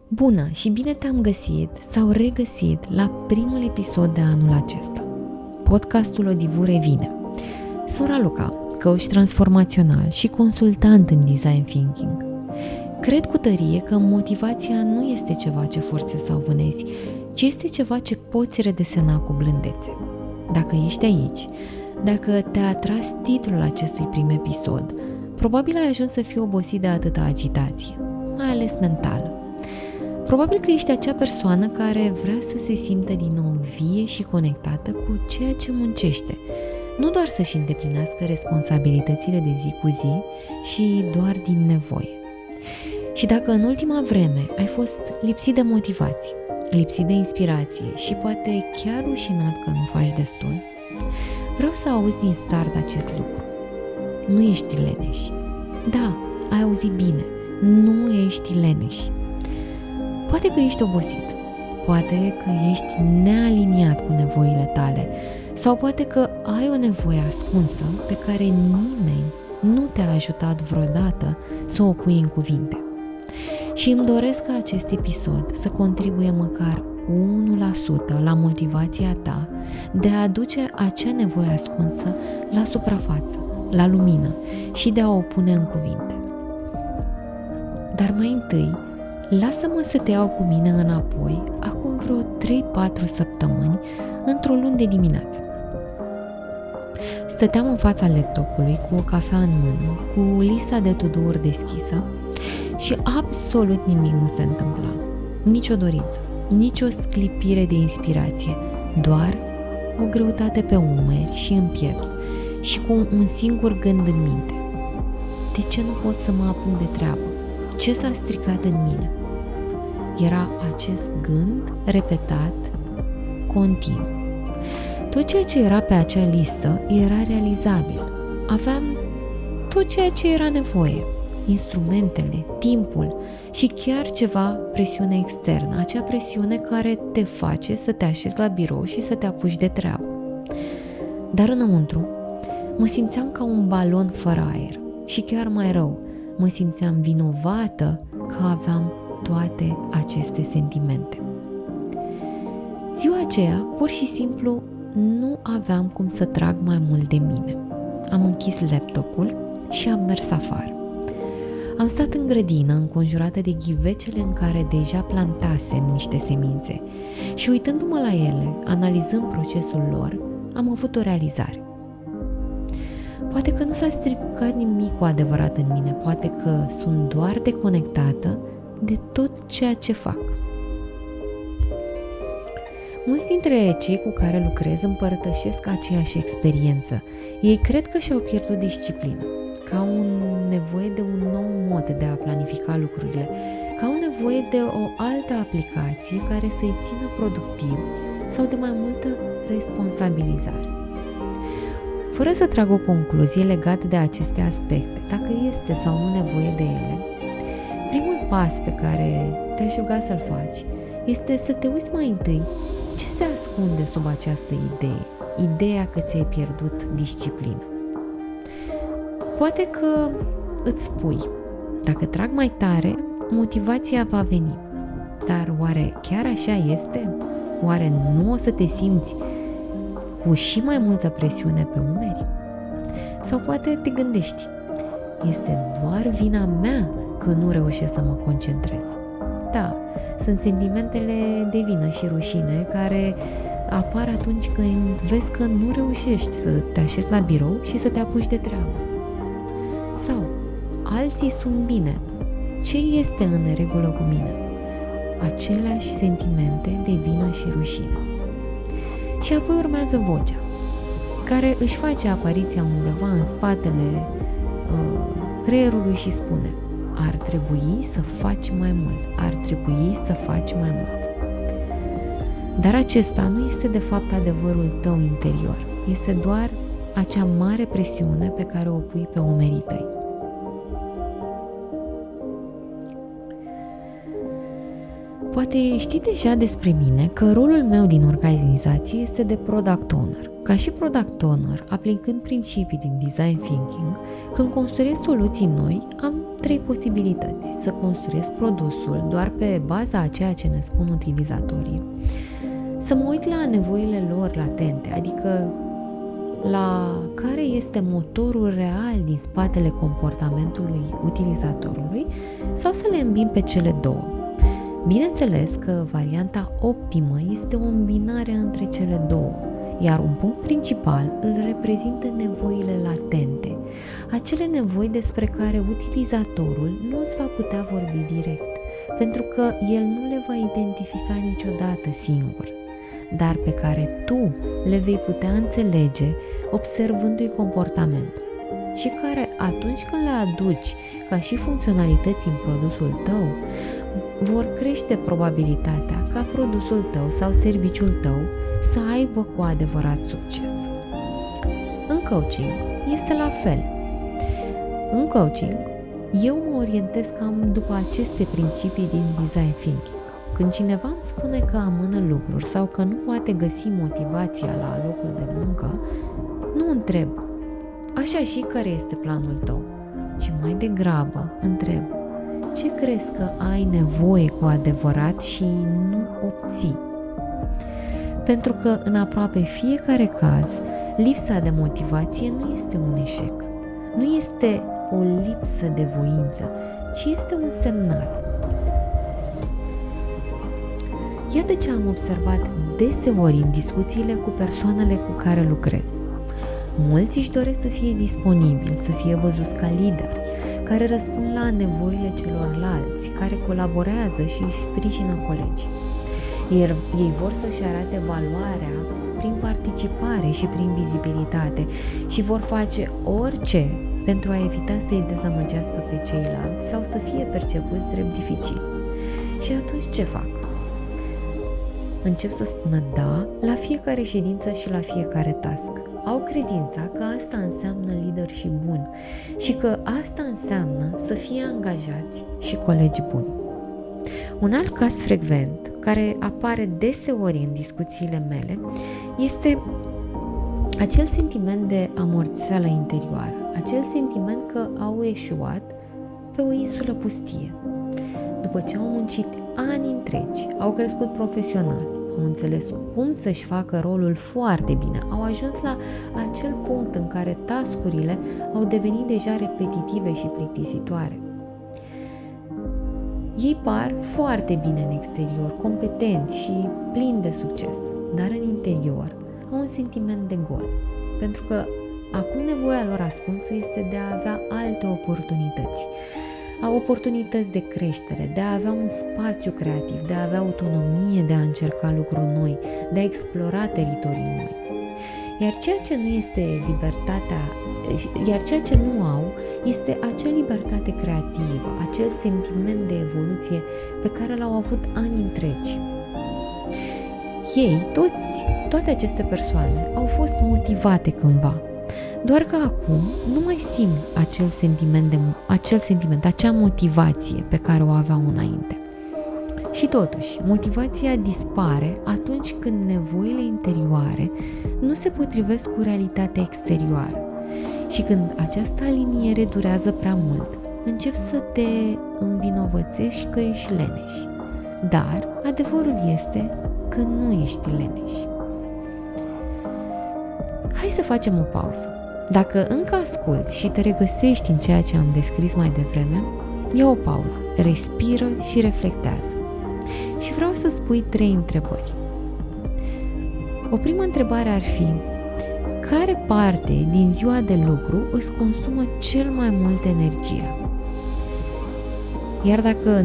Bună și bine te-am găsit sau regăsit la primul episod de anul acesta. Podcastul Odivu revine. Sunt Raluca, coach transformațional și consultant în design thinking. Cred cu tărie că motivația nu este ceva ce forțezi sau vânezi, ci este ceva ce poți redesena cu blândețe. Dacă ești aici, dacă te-a atras titlul acestui prim episod, probabil ai ajuns să fii obosit de atâta agitație, mai ales mentală. Probabil că ești acea persoană care vrea să se simtă din nou vie și conectată cu ceea ce muncește, nu doar să-și îndeplinească responsabilitățile de zi cu zi și doar din nevoie. Și dacă în ultima vreme ai fost lipsit de motivație, lipsit de inspirație și poate chiar rușinat că nu faci destul, vreau să auzi din start acest lucru. Nu ești leneș. Da, ai auzit bine, nu ești leneș. Poate că ești obosit, poate că ești nealiniat cu nevoile tale sau poate că ai o nevoie ascunsă pe care nimeni nu te-a ajutat vreodată să o pui în cuvinte. Și îmi doresc ca acest episod să contribuie măcar 1% la motivația ta de a aduce acea nevoie ascunsă la suprafață, la lumină și de a o pune în cuvinte. Dar mai întâi, lasă-mă să te iau cu mine înapoi, acum vreo 3-4 săptămâni, într-o luni de dimineață. Stăteam în fața laptopului cu o cafea în mână, cu lista de to-do-uri deschisă și absolut nimic nu se întâmpla. Nici o dorință, nici o sclipire de inspirație, doar o greutate pe umeri și în piept și cu un singur gând în minte. De ce nu pot să mă apuc de treabă? Ce s-a stricat în mine? Era acest gând repetat continuu. Tot ceea ce era pe acea listă era realizabil. Aveam tot ceea ce era nevoie. Instrumentele, timpul și chiar ceva presiune externă. Acea presiune care te face să te așezi la birou și să te apuci de treabă. Dar înăuntru mă simțeam ca un balon fără aer. Și chiar mai rău, mă simțeam vinovată că aveam toate aceste sentimente. Ziua aceea, pur și simplu, nu aveam cum să trag mai mult de mine. Am închis laptopul și am mers afară. Am stat în grădină, înconjurată de ghivecele în care deja plantasem niște semințe și uitându-mă la ele, analizând procesul lor, am avut o realizare. Poate că nu s-a stricat nimic cu adevărat în mine, poate că sunt doar deconectată de tot ceea ce fac. Mulți dintre cei cu care lucrez împărtășesc aceeași experiență. Ei cred că și-au pierdut disciplina, că au nevoie de un nou mod de a planifica lucrurile, că au nevoie de o altă aplicație care să-i țină productiv sau de mai multă responsabilizare. Fără să trag o concluzie legată de aceste aspecte, dacă este sau nu nevoie de ele, primul pas pe care te-aș ruga să-l faci este să te uiți mai întâi ce se ascunde sub această idee, ideea că ți-ai pierdut disciplina. Poate că îți spui, dacă trag mai tare, motivația va veni. Dar oare chiar așa este? Oare nu o să te simți cu și mai multă presiune pe umeri? Sau poate te gândești, este doar vina mea că nu reușesc să mă concentrez. Da, sunt sentimentele de vină și rușine care apar atunci când vezi că nu reușești să te așezi la birou și să te apuci de treabă. Sau, alții sunt bine. Ce este în neregulă cu mine? Aceleași sentimente de vină și rușine. Și apoi urmează vocea, care își face apariția undeva în spatele creierului și spune: ar trebui să faci mai mult, ar trebui să faci mai mult. Dar acesta nu este de fapt adevărul tău interior, este doar acea mare presiune pe care o pui pe umerii tăi. Poate știi deja despre mine că rolul meu din organizație este de product owner. Ca și product owner, aplicând principii din design thinking, când construiesc soluții noi, am 3 posibilități. Să construiesc produsul doar pe baza a ceea ce ne spun utilizatorii, să mă uit la nevoile lor latente, adică la care este motorul real din spatele comportamentului utilizatorului, sau să le îmbin pe cele două. Bineînțeles că varianta optimă este o îmbinare între cele două, iar un punct principal îl reprezintă nevoile latente, acele nevoi despre care utilizatorul nu îți va putea vorbi direct, pentru că el nu le va identifica niciodată singur, dar pe care tu le vei putea înțelege observându-i comportamentul și care, atunci când le aduci ca și funcționalități în produsul tău, vor crește probabilitatea ca produsul tău sau serviciul tău să aibă cu adevărat succes. În coaching este la fel. În coaching, eu mă orientez cam după aceste principii din design thinking. Când cineva îmi spune că amână lucruri sau că nu poate găsi motivația la locul de muncă, nu întreb, așa și care este planul tău, ci mai degrabă întreb, ce crezi că ai nevoie cu adevărat și nu obții? Pentru că în aproape fiecare caz, lipsa de motivație nu este un eșec, nu este o lipsă de voință, ci este un semnal. Iată ce am observat deseori în discuțiile cu persoanele cu care lucrez. Mulți își doresc să fie disponibili, să fie văzuți ca lideri, care răspund la nevoile celorlalți, care colaborează și își sprijină colegii. Ei vor să-și arate valoarea prin participare și prin vizibilitate și vor face orice pentru a evita să-i dezamăgească pe ceilalți sau să fie percepuți drept dificili. Și atunci ce fac? Încep să spună da la fiecare ședință și la fiecare task. Au credința că asta înseamnă leadership bun și că asta înseamnă să fie angajați și colegi buni. Un alt caz frecvent, care apare deseori în discuțiile mele, este acel sentiment de amorțeală interioară, acel sentiment că au eșuat pe o insulă pustie. După ce au muncit ani întregi, au crescut profesional, au înțeles cum să-și facă rolul foarte bine, au ajuns la acel punct în care task-urile au devenit deja repetitive și plictisitoare. Ei par foarte bine în exterior, competenți și plini de succes, dar în interior au un sentiment de gol, pentru că acum nevoia lor ascunsă este de a avea alte oportunități. Au oportunități de creștere, de a avea un spațiu creativ, de a avea autonomie de a încerca lucruri noi, de a explora teritorii noi. Iar ceea ce nu au este acea libertate creativă, acel sentiment de evoluție pe care l-au avut ani întregi. Ei, toate aceste persoane au fost motivate cândva, doar că acum nu mai simt acel sentiment, acea motivație pe care o aveau înainte. Și totuși, motivația dispare atunci când nevoile interioare nu se potrivesc cu realitatea exterioară. Și când această aliniere durează prea mult, începi să te învinovățești că ești leneș. Dar adevărul este că nu ești leneș. Hai să facem o pauză. Dacă încă asculți și te regăsești în ceea ce am descris mai devreme, ia o pauză, respiră și reflectează. Și vreau să spui 3 întrebări. O primă întrebare ar fi: care parte din ziua de lucru îți consumă cel mai mult energie? Iar dacă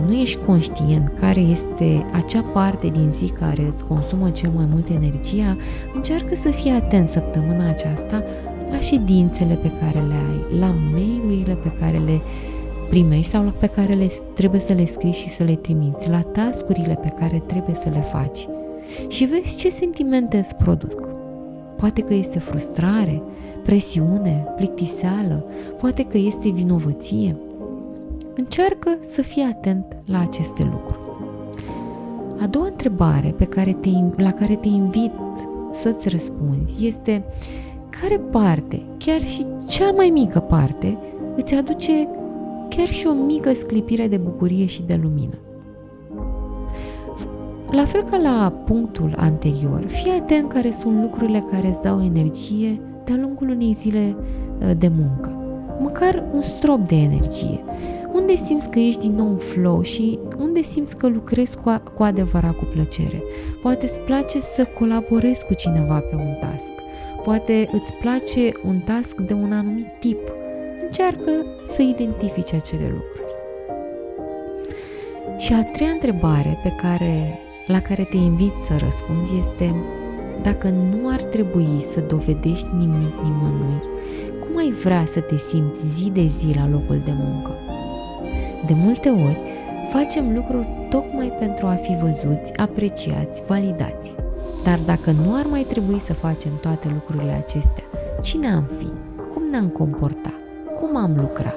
nu ești conștient care este acea parte din zi care îți consumă cel mai mult energia, încearcă să fii atent săptămâna aceasta la ședințele pe care le ai, la mail-urile pe care le primești sau pe care trebuie să le scrii și să le trimiți, la task-urile pe care trebuie să le faci. Și vezi ce sentimente îți produc. Poate că este frustrare, presiune, plictiseală, poate că este vinovăție. Încearcă să fii atent la aceste lucruri. A doua întrebare la care te invit să-ți răspunzi este: care parte, chiar și cea mai mică parte, îți aduce chiar și o mică sclipire de bucurie și de lumină? La fel ca la punctul anterior, fii atent care sunt lucrurile care îți dau energie de-a lungul unei zile de muncă. Măcar un strop de energie. Unde simți că ești din nou în flow și unde simți că lucrezi cu adevărat cu plăcere. Poate îți place să colaborezi cu cineva pe un task. Poate îți place un task de un anumit tip. Încearcă să identifici acele lucruri. Și a treia întrebare la care te invit să răspunzi este: dacă nu ar trebui să dovedești nimic nimănui, cum ai vrea să te simți zi de zi la locul de muncă? De multe ori, facem lucruri tocmai pentru a fi văzuți, apreciați, validați. Dar dacă nu ar mai trebui să facem toate lucrurile acestea, cine am fi? Cum ne-am comporta? Cum am lucra?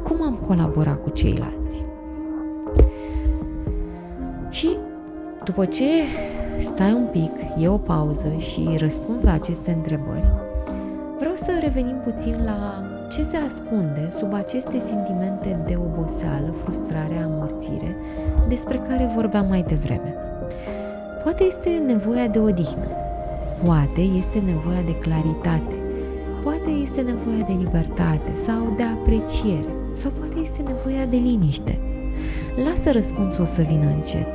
Cum am colabora cu ceilalți? Și după ce stai un pic, iei o pauză și răspunzi la aceste întrebări, vreau să revenim puțin la ce se ascunde sub aceste sentimente de oboseală, frustrare, amorțire, despre care vorbeam mai devreme. Poate este nevoia de odihnă, poate este nevoia de claritate, poate este nevoia de libertate sau de apreciere, sau poate este nevoia de liniște. Lasă răspunsul să vină încet.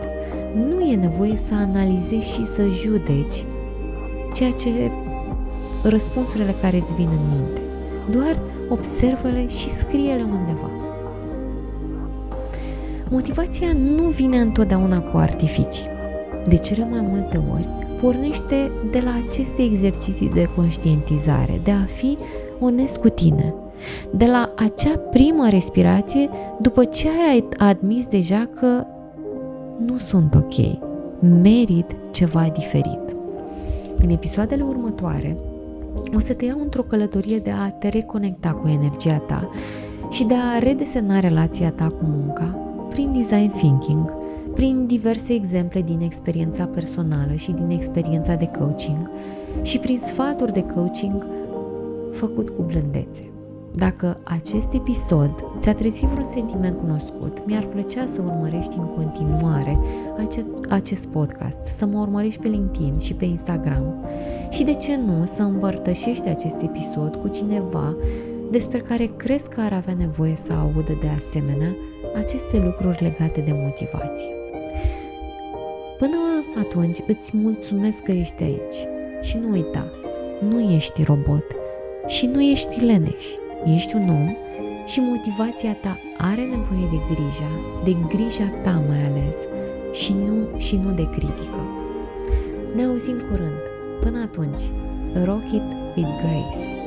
Nu e nevoie să analizezi și să judeci răspunsurile care îți vin în minte. Doar observă-le și scrie-le undeva. Motivația nu vine întotdeauna cu artificii. De cele mai multe ori, pornește de la aceste exerciții de conștientizare, de a fi onest cu tine, de la acea primă respirație după ce ai admis deja că nu sunt ok, merit ceva diferit. În episoadele următoare, o să te iau într-o călătorie de a te reconecta cu energia ta și de a redesena relația ta cu munca prin design thinking, prin diverse exemple din experiența personală și din experiența de coaching și prin sfaturi de coaching făcut cu blândețe. Dacă acest episod ți-a trezit vreun sentiment cunoscut, mi-ar plăcea să urmărești în continuare acest podcast, să mă urmărești pe LinkedIn și pe Instagram și, de ce nu, să împărtășești acest episod cu cineva despre care crezi că ar avea nevoie să audă de asemenea aceste lucruri legate de motivație. Până atunci, îți mulțumesc că ești aici și nu uita, nu ești robot și nu ești leneș. Ești un om și motivația ta are nevoie de grija ta mai ales și nu de critică. Ne auzim curând. Până atunci, rock it with grace.